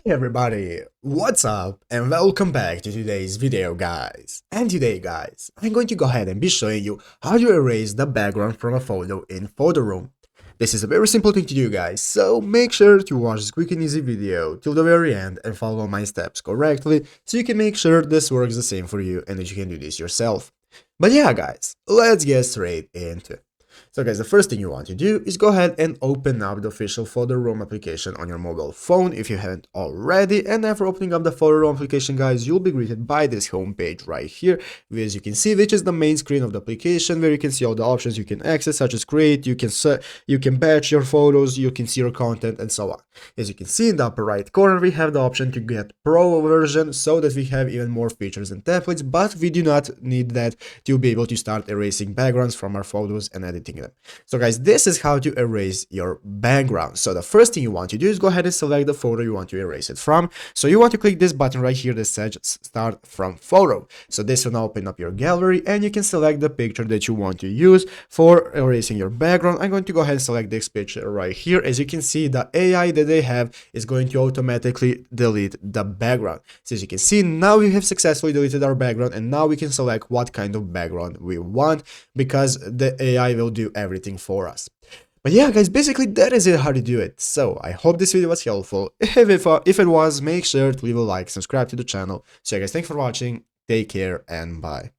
Hey everybody, what's up and welcome back to today's video guys. And today guys, I'm going to go ahead and be showing you how to erase the background from a photo in PhotoRoom. This is a very simple thing to do guys, so make sure to watch this quick and easy video till the very end and follow my steps correctly so you can make sure this works the same for you and that you can do this yourself. But yeah guys, let's get straight into it. So guys, the first thing you want to do is go ahead and open up the official PhotoRoom application on your mobile phone if you haven't already, and after opening up the PhotoRoom application guys, you'll be greeted by this homepage right here, as you can see, which is the main screen of the application where you can see all the options you can access, such as create, you can batch your photos, you can see your content and so on. As you can see in the upper right corner, we have the option to get pro version so that we have even more features and templates, but we do not need that to be able to start erasing backgrounds from our photos and editing them. So guys, this is how to erase your background. So the first thing you want to do is go ahead and select the photo you want to erase it from. So you want to click this button right here that says start from photo. So this will now open up your gallery and you can select the picture that you want to use for erasing your background. I'm going to go ahead and select this picture right here. As you can see, the AI that they have is going to automatically delete the background. So as you can see, now we have successfully deleted our background and now we can select what kind of background we want because the AI will do everything for us. But yeah guys, basically that is it how to do it. So I hope this video was helpful. If it was, make sure to leave a like, subscribe to the channel. So yeah guys, thanks for watching, take care and bye.